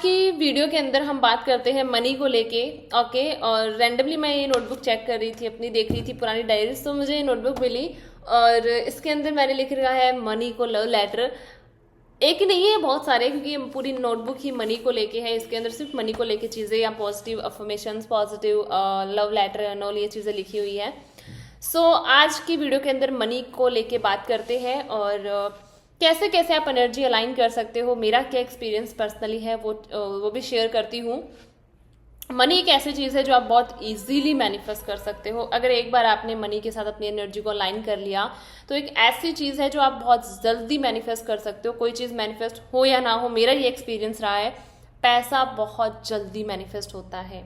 की वीडियो के अंदर हम बात करते हैं मनी को लेके। ओके, और रैंडमली मैं ये नोटबुक चेक कर रही थी, अपनी देख रही थी पुरानी डायरीज, तो मुझे ये नोटबुक मिली और इसके अंदर मैंने लिख रखा है मनी को लव लेटर। एक ही नहीं है, बहुत सारे, क्योंकि ये पूरी नोटबुक ही मनी को लेके है। इसके अंदर सिर्फ मनी को लेके चीज़ें या positive affirmations, positive love letter and all ये चीज़ें लिखी हुई है। सो आज की वीडियो के अंदर मनी को लेके बात करते हैं और कैसे कैसे आप एनर्जी अलाइन कर सकते हो। मेरा क्या एक्सपीरियंस पर्सनली है वो भी शेयर करती हूँ। मनी एक ऐसी चीज़ है जो आप बहुत इजीली मैनिफेस्ट कर सकते हो। अगर एक बार आपने मनी के साथ अपनी एनर्जी को अलाइन कर लिया तो एक ऐसी चीज़ है जो आप बहुत जल्दी मैनिफेस्ट कर सकते हो। कोई चीज़ मैनिफेस्ट हो या ना हो, मेरा ये एक्सपीरियंस रहा है, पैसा बहुत जल्दी मैनिफेस्ट होता है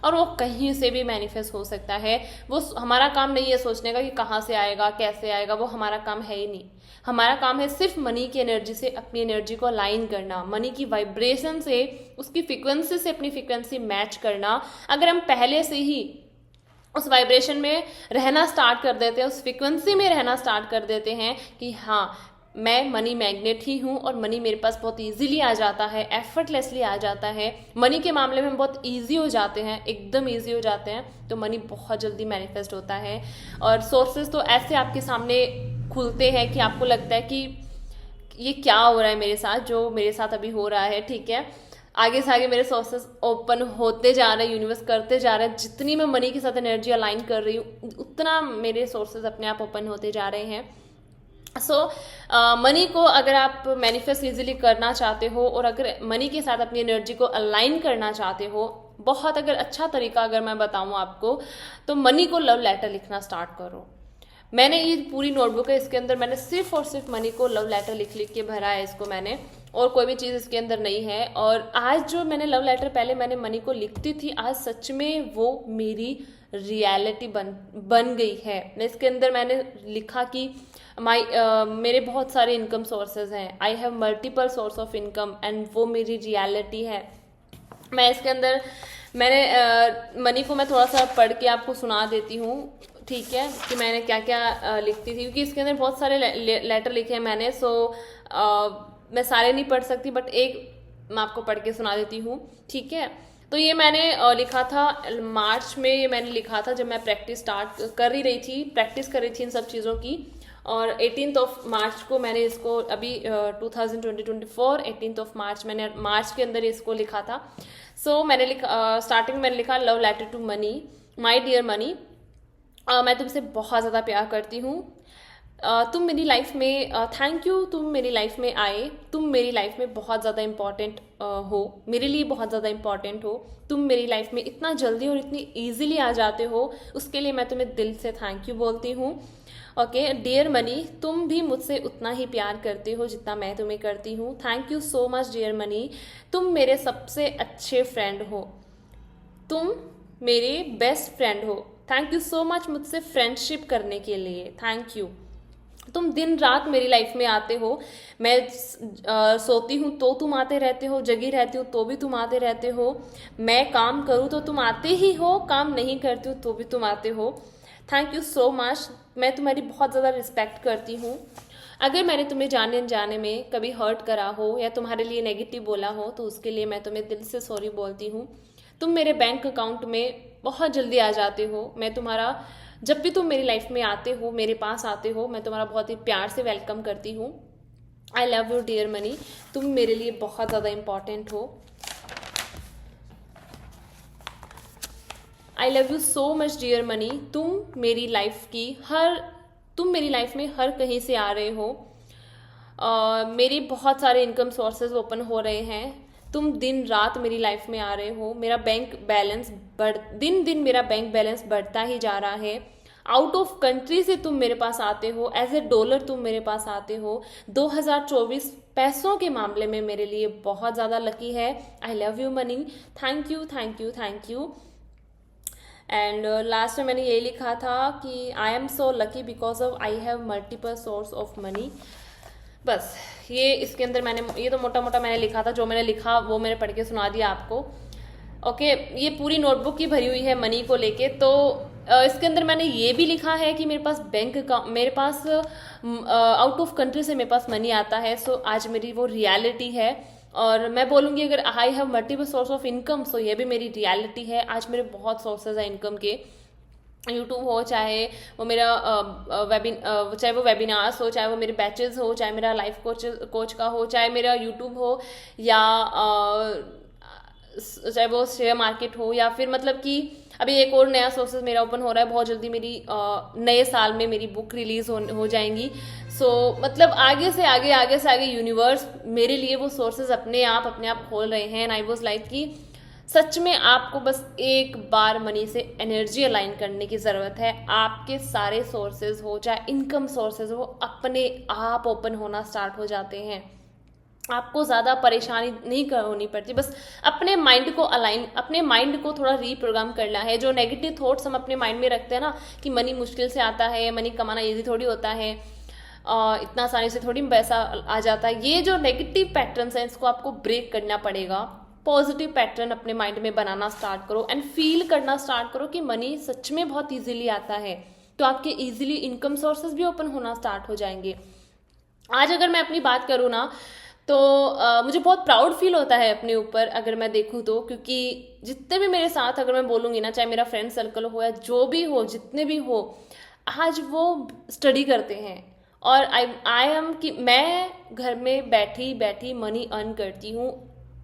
और वो कहीं से भी मैनिफेस्ट हो सकता है। वो हमारा काम नहीं है सोचने का कि कहाँ से आएगा, कैसे आएगा, वो हमारा काम है ही नहीं। हमारा काम है सिर्फ मनी की एनर्जी से अपनी एनर्जी को अलाइन करना, मनी की वाइब्रेशन से, उसकी फ्रिक्वेंसी से अपनी फ्रिक्वेंसी मैच करना। अगर हम पहले से ही उस वाइब्रेशन में रहना स्टार्ट कर देते हैं, उस फ्रिक्वेंसी में रहना स्टार्ट कर देते हैं कि हाँ मैं मनी मैग्नेट ही हूँ और मनी मेरे पास बहुत इजीली आ जाता है, एफर्टलेसली आ जाता है, मनी के मामले में हम बहुत इजी हो जाते हैं, एकदम इजी हो जाते हैं, तो मनी बहुत जल्दी मैनिफेस्ट होता है। और सोर्सेज तो ऐसे आपके सामने खुलते हैं कि आपको लगता है कि ये क्या हो रहा है मेरे साथ, जो मेरे साथ अभी हो रहा है। ठीक है, आगे से आगे मेरे सोर्सेस ओपन होते जा रहे हैं, यूनिवर्स करते जा रहे हैं। जितनी मैं मनी के साथ एनर्जी अलाइन कर रही हूँ उतना मेरे सोर्सेज अपने आप ओपन होते जा रहे हैं। मनी को अगर आप मैनिफेस्ट इजीली करना चाहते हो और अगर मनी के साथ अपनी एनर्जी को अलाइन करना चाहते हो, बहुत अगर अच्छा तरीका अगर मैं बताऊं आपको, तो मनी को लव लेटर लिखना स्टार्ट करो। मैंने ये पूरी नोटबुक है, इसके अंदर मैंने सिर्फ और सिर्फ मनी को लव लेटर लिख लिख के भरा है इसको मैंने, और कोई भी चीज़ इसके अंदर नहीं है। और आज जो मैंने लव लेटर पहले मैंने मनी को लिखती थी, आज सच में वो मेरी रियलिटी बन गई है। इसके अंदर मैंने लिखा कि मेरे बहुत सारे इनकम सोर्सेज हैं, आई have multiple source of income and वो मेरी रियलिटी है। मैं इसके अंदर मैंने मनी को मैं थोड़ा सा पढ़ के आपको सुना देती हूँ, ठीक है, कि मैंने क्या क्या लिखती थी, क्योंकि इसके अंदर बहुत सारे लेटर लिखे हैं मैंने। मैं सारे नहीं पढ़ सकती, बट एक मैं आपको पढ़ के सुना देती हूँ, ठीक है। तो ये मैंने लिखा था मार्च में, ये मैंने लिखा था जब मैं प्रैक्टिस स्टार्ट कर ही रही थी, प्रैक्टिस कर रही थी इन सब चीज़ों की। और 18 मार्च को मैंने इसको अभी 2024 18 मार्च मैंने मार्च के अंदर इसको लिखा था। मैंने स्टार्टिंग में मैंने लिखा love letter to money, my dear money, मैं तुमसे बहुत ज़्यादा प्यार करती हूँ। तुम मेरी लाइफ में थैंक यू, तुम मेरी लाइफ में आए, तुम मेरी लाइफ में बहुत ज़्यादा इम्पॉर्टेंट हो, मेरे लिए बहुत ज़्यादा इम्पॉर्टेंट हो, तुम मेरी लाइफ में इतना जल्दी और इतनी ईजिली आ जाते हो, उसके लिए मैं तुम्हें दिल से थैंक यू बोलती हूँ। ओके डियर मनी, तुम भी मुझसे उतना ही प्यार करते हो जितना मैं तुम्हें करती हूँ। Thank you so much dear money, तुम मेरे सबसे अच्छे फ्रेंड हो, तुम मेरे बेस्ट फ्रेंड हो। थैंक यू सो मच मुझसे फ्रेंडशिप करने के लिए, थैंक यू। तुम दिन रात मेरी लाइफ में आते हो, मैं सोती हूँ तो तुम आते रहते हो, जगी रहती हूँ तो भी तुम आते रहते हो, मैं काम करूँ तो तुम आते ही हो, काम नहीं करती हूँ तो भी तुम आते हो। थैंक यू सो मच, मैं तुम्हारी बहुत ज़्यादा रिस्पेक्ट करती हूँ। अगर मैंने तुम्हें जाने अनजाने में कभी हर्ट करा हो या तुम्हारे लिए नेगेटिव बोला हो तो उसके लिए मैं तुम्हें दिल से सॉरी बोलती हूँ। तुम मेरे बैंक अकाउंट में बहुत जल्दी आ जाते हो, मैं तुम्हारा जब भी तुम मेरी लाइफ में आते हो, मेरे पास आते हो, मैं तुम्हारा बहुत ही प्यार से वेलकम करती हूँ। I love you dear money, तुम मेरे लिए बहुत ज़्यादा इम्पॉर्टेंट हो। I love you so much dear money, तुम मेरी लाइफ में हर कहीं से आ रहे हो। मेरी बहुत सारे इनकम सोर्सेज ओपन हो रहे हैं, तुम दिन रात मेरी लाइफ में आ रहे हो, मेरा बैंक बैलेंस दिन दिन मेरा बैंक बैलेंस बढ़ता ही जा रहा है। आउट ऑफ कंट्री से तुम मेरे पास आते हो, एज ए डॉलर तुम मेरे पास आते हो। 2024 पैसों के मामले में मेरे लिए बहुत ज़्यादा लकी है। आई love you money, thank you thank you thank you. And last में मैंने ये लिखा था कि I am so lucky because of I have multiple source of money. बस ये इसके अंदर मैंने ये तो मोटा मोटा मैंने लिखा था, जो मैंने लिखा वो मैंने पढ़ के सुना दिया आपको। ओके ये पूरी नोटबुक ही भरी हुई है मनी को लेके। तो इसके अंदर मैंने ये भी लिखा है कि मेरे पास आउट ऑफ कंट्री से मेरे पास मनी आता है। आज मेरी वो रियलिटी है। और मैं बोलूँगी अगर I have multiple source of income, so ये भी मेरी रियलिटी है। आज मेरे बहुत सोर्सेज हैं इनकम के, यूट्यूब हो, चाहे वो मेरा चाहे वो वेबिनार्स हो, चाहे वो मेरे बैचेस हो, चाहे मेरा लाइफ कोच का हो, चाहे मेरा यूट्यूब हो, या चाहे वो शेयर मार्केट हो, या फिर मतलब कि अभी एक और नया सोर्सेज मेरा ओपन हो रहा है बहुत जल्दी। मेरी नए साल में मेरी बुक रिलीज हो जाएंगी। सो मतलब आगे से आगे यूनिवर्स मेरे लिए वो सोर्सेज अपने आप खोल रहे हैं। एंड आई वाज लाइक कि सच में आपको बस एक बार मनी से एनर्जी अलाइन करने की ज़रूरत है। आपके सारे सोर्सेज हो, चाहे इनकम सोर्सेज हो, अपने आप ओपन होना स्टार्ट हो जाते हैं। आपको ज़्यादा परेशानी नहीं होनी पड़ती, बस अपने माइंड को अलाइन, अपने माइंड को थोड़ा रीप्रोग्राम करना है। जो नेगेटिव थॉट्स हम अपने माइंड में रखते हैं ना, कि मनी मुश्किल से आता है, मनी कमाना ईजी थोड़ी होता है, इतना आसानी से थोड़ी पैसा आ जाता है, ये जो नेगेटिव पैटर्न्स हैं इसको आपको ब्रेक करना पड़ेगा। पॉजिटिव पैटर्न अपने माइंड में बनाना स्टार्ट करो एंड फील करना स्टार्ट करो कि मनी सच में बहुत ईजिली आता है, तो आपके ईजिली इनकम सोर्सेज भी ओपन होना स्टार्ट हो जाएंगे। आज अगर मैं अपनी बात करूँ ना, तो मुझे बहुत प्राउड फील होता है अपने ऊपर अगर मैं देखूँ तो, क्योंकि जितने भी मेरे साथ अगर मैं बोलूँगी ना, चाहे मेरा फ्रेंड सर्कल हो या जो भी हो, जितने भी हो, आज वो स्टडी करते हैं। और आई एम कि मैं घर में बैठी बैठी मनी अर्न करती हूँ।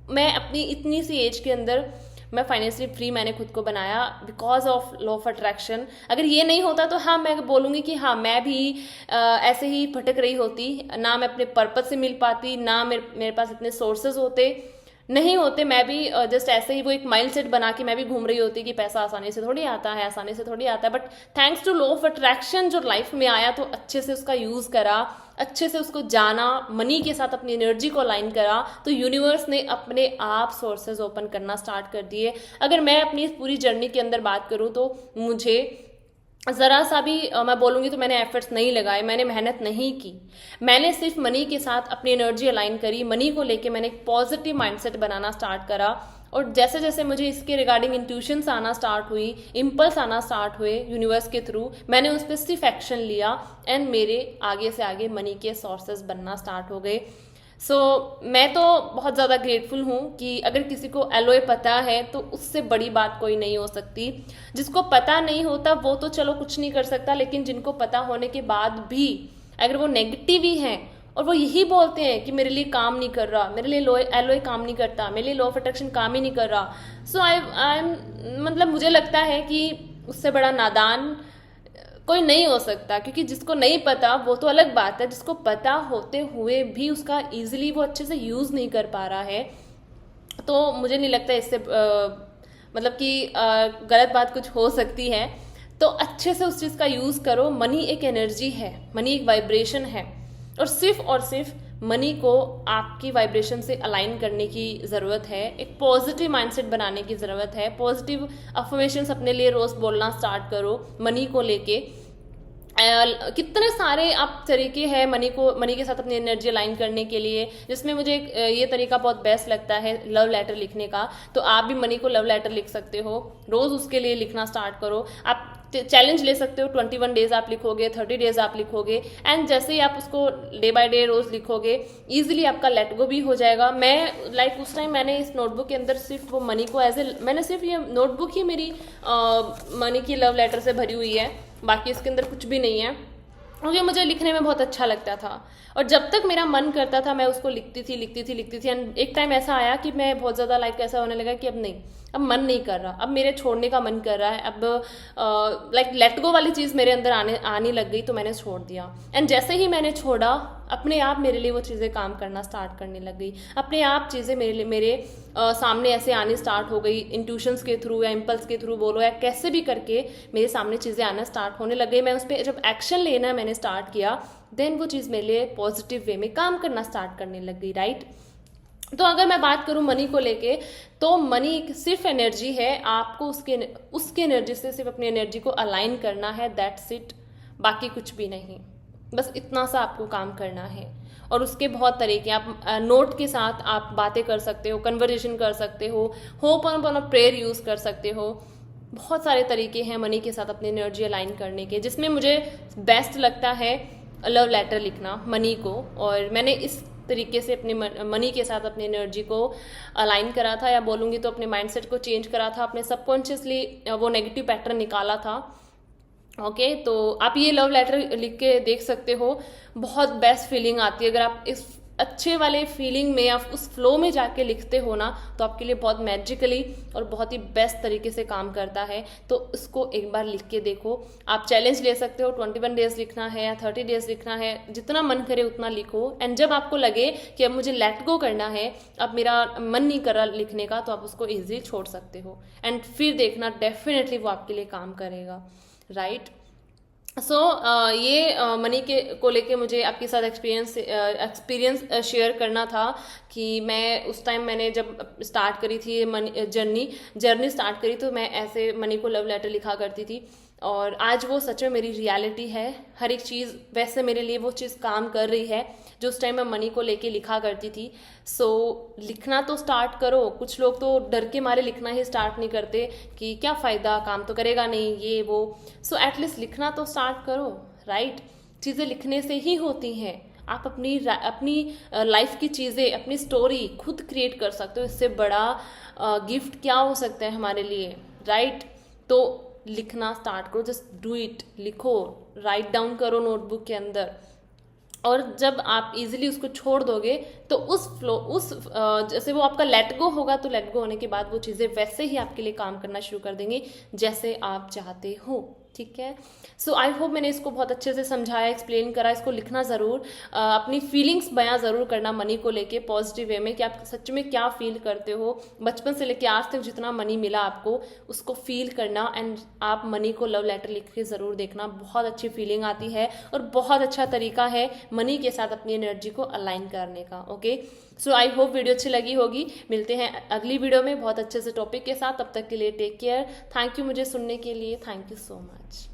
मैं अपनी इतनी सी एज के अंदर मैं फाइनेंशियली फ्री मैंने खुद को बनाया because of law of attraction. अगर ये नहीं होता तो हाँ, मैं बोलूँगी कि हाँ, मैं भी ऐसे ही भटक रही होती, ना मैं अपने पर्पस से मिल पाती, ना मेरे पास इतने सोर्सेज होते नहीं होते, मैं भी जस्ट ऐसे ही वो एक माइंडसेट बना के मैं भी घूम रही होती कि पैसा आसानी से थोड़ी आता है, आसानी से थोड़ी आता है। But thanks to law of attraction जो लाइफ में आया, तो अच्छे से उसका यूज़ करा, अच्छे से उसको जाना, मनी के साथ अपनी एनर्जी को अलाइन करा, तो यूनिवर्स ने अपने आप सोर्सेज ओपन करना स्टार्ट कर दिए। अगर मैं अपनी इस पूरी जर्नी के अंदर बात करूँ तो मुझे ज़रा सा भी मैं बोलूँगी तो मैंने एफर्ट्स नहीं लगाए, मैंने मेहनत नहीं की। मैंने सिर्फ मनी के साथ अपनी एनर्जी अलाइन करी, मनी को लेके मैंने एक पॉजिटिव माइंडसेट बनाना स्टार्ट करा। और जैसे जैसे मुझे इसके रिगार्डिंग इंट्यूशंस आना स्टार्ट हुई, इम्पल्स आना स्टार्ट हुए यूनिवर्स के थ्रू, मैंने उस पर सिर्फ एक्शन लिया एंड मेरे आगे से आगे मनी के सोर्सेज बनना स्टार्ट हो गए। मैं तो बहुत ज़्यादा ग्रेटफुल हूँ कि अगर किसी को एलओए पता है तो उससे बड़ी बात कोई नहीं हो सकती। जिसको पता नहीं होता वो तो चलो कुछ नहीं कर सकता, लेकिन जिनको पता होने के बाद भी अगर वो नेगेटिव ही हैं और वो यही बोलते हैं कि मेरे लिए काम नहीं कर रहा, मेरे लिए एलओए काम नहीं करता, मेरे लिए लॉ ऑफ अट्रैक्शन काम ही नहीं कर रहा, आई मतलब मुझे लगता है कि उससे बड़ा नादान कोई नहीं हो सकता। क्योंकि जिसको नहीं पता वो तो अलग बात है, जिसको पता होते हुए भी उसका ईजिली वो अच्छे से यूज़ नहीं कर पा रहा है, तो मुझे नहीं लगता इससे मतलब कि गलत बात कुछ हो सकती है। तो अच्छे से उस चीज़ का यूज़ करो। मनी एक एनर्जी है, मनी एक वाइब्रेशन है, और सिर्फ मनी को आपकी वाइब्रेशन से अलाइन करने की ज़रूरत है। एक पॉजिटिव माइंडसेट बनाने की ज़रूरत है। पॉजिटिव अफर्मेशंस अपने लिए रोज़ बोलना स्टार्ट करो मनी को लेके। कितने सारे आप तरीके हैं मनी के साथ अपनी एनर्जी अलाइन करने के लिए, जिसमें मुझे ये तरीका बहुत बेस्ट लगता है लव लेटर लिखने का। तो आप भी मनी को लव लेटर लिख सकते हो, रोज़ उसके लिए लिखना स्टार्ट करो। आप चैलेंज ले सकते हो, 21 डेज आप लिखोगे, 30 डेज आप लिखोगे, एंड जैसे ही आप उसको डे बाय डे रोज़ लिखोगे, ईजिली आपका लेट गो भी हो जाएगा। मैं उस टाइम मैंने इस नोटबुक के अंदर सिर्फ वो मनी को मैंने सिर्फ ये नोटबुक ही मेरी मनी की लव लेटर से भरी हुई है, बाकी इसके अंदर कुछ भी नहीं है, क्योंकि मुझे लिखने में बहुत अच्छा लगता था। और जब तक मेरा मन करता था मैं उसको लिखती थी। एंड एक टाइम ऐसा आया कि मैं बहुत ज़्यादा ऐसा होने लगा कि अब नहीं, अब मन नहीं कर रहा, अब मेरे छोड़ने का मन कर रहा है। अब लेट गो वाली चीज़ मेरे अंदर आने लग गई, तो मैंने छोड़ दिया। एंड जैसे ही मैंने छोड़ा, अपने आप मेरे लिए वो चीज़ें काम करना स्टार्ट करने लग गई। अपने आप चीज़ें मेरे सामने ऐसे आनी स्टार्ट हो गई, इंट्यूशंस के थ्रू या इम्पल्स के थ्रू बोलो, या कैसे भी करके मेरे सामने चीज़ें आना स्टार्ट होने लग गई। मैं उस पर जब एक्शन लेना मैंने स्टार्ट किया, देन वो चीज़ मेरे लिए पॉजिटिव वे में काम करना स्टार्ट करने लग गई, राइट। तो अगर मैं बात करूं मनी को लेके, तो मनी सिर्फ एनर्जी है। आपको उसके एनर्जी से सिर्फ अपनी एनर्जी को अलाइन करना है, दैट्स इट, बाकी कुछ भी नहीं। बस इतना सा आपको काम करना है। और उसके बहुत तरीके, आप नोट के साथ आप बातें कर सकते हो, कन्वर्जेशन कर सकते हो, होपन प्रेयर यूज़ कर सकते हो। बहुत सारे तरीके हैं मनी के साथ अपनी एनर्जी अलाइन करने के, जिसमें मुझे बेस्ट लगता है लव लेटर लिखना मनी को। और मैंने तरीके से अपने मनी के साथ अपनी एनर्जी को अलाइन करा था, या बोलूँगी तो अपने माइंडसेट को चेंज करा था, अपने सबकॉन्शियसली वो नेगेटिव पैटर्न निकाला था। ओके तो आप ये लव लेटर लिख के देख सकते हो, बहुत बेस्ट फीलिंग आती है। अगर आप इस अच्छे वाले फीलिंग में, आप उस फ्लो में जाके लिखते हो ना, तो आपके लिए बहुत मैजिकली और बहुत ही बेस्ट तरीके से काम करता है। तो इसको एक बार लिख के देखो। आप चैलेंज ले सकते हो, 21 डेज लिखना है या 30 डेज लिखना है, जितना मन करे उतना लिखो। एंड जब आपको लगे कि अब मुझे लेट गो करना है, अब मेरा मन नहीं कर रहा लिखने का, तो आप उसको ईजिली छोड़ सकते हो। एंड फिर देखना डेफिनेटली वो आपके लिए काम करेगा, राइट। सो ये मनी के को लेके मुझे आपके साथ एक्सपीरियंस शेयर करना था कि मैं उस टाइम मैंने जब स्टार्ट करी थी मनी जर्नी स्टार्ट करी, तो मैं ऐसे मनी को लव लेटर लिखा करती थी। और आज वो सच में मेरी रियलिटी है। हर एक चीज़ वैसे मेरे लिए वो चीज़ काम कर रही है जो उस टाइम मैं मनी को लेके लिखा करती थी। सो लिखना तो स्टार्ट करो। कुछ लोग तो डर के मारे लिखना ही स्टार्ट नहीं करते कि क्या फ़ायदा, काम तो करेगा नहीं, ये वो। सो एटलीस्ट लिखना तो स्टार्ट करो, राइट। चीज़ें लिखने से ही होती हैं। आप अपनी लाइफ की चीज़ें, अपनी स्टोरी खुद क्रिएट कर सकते हो। इससे बड़ा गिफ्ट क्या हो सकता है हमारे लिए, राइट। तो लिखना स्टार्ट करो, जस्ट डू इट। लिखो, राइट डाउन करो नोटबुक के अंदर। और जब आप इजीली उसको छोड़ दोगे तो जैसे वो आपका लेट गो होगा, तो लेट गो होने के बाद वो चीज़ें वैसे ही आपके लिए काम करना शुरू कर देंगी जैसे आप चाहते हो, ठीक है। सो आई होप मैंने इसको बहुत अच्छे से समझाया, एक्सप्लेन करा। इसको लिखना ज़रूर, अपनी फीलिंग्स बयां ज़रूर करना मनी को लेके पॉजिटिव वे में, कि आप सच में क्या फील करते हो। बचपन से लेके आज तक जितना मनी मिला आपको, उसको फील करना। एंड आप मनी को लव लेटर लिख के ज़रूर देखना, बहुत अच्छी फीलिंग आती है और बहुत अच्छा तरीका है मनी के साथ अपनी एनर्जी को अलाइन करने का। Okay, so I hope video अच्छी लगी होगी। मिलते हैं अगली वीडियो में बहुत अच्छे से टॉपिक के साथ। तब तक के लिए टेक केयर। थैंक यू मुझे सुनने के लिए। Thank you so much.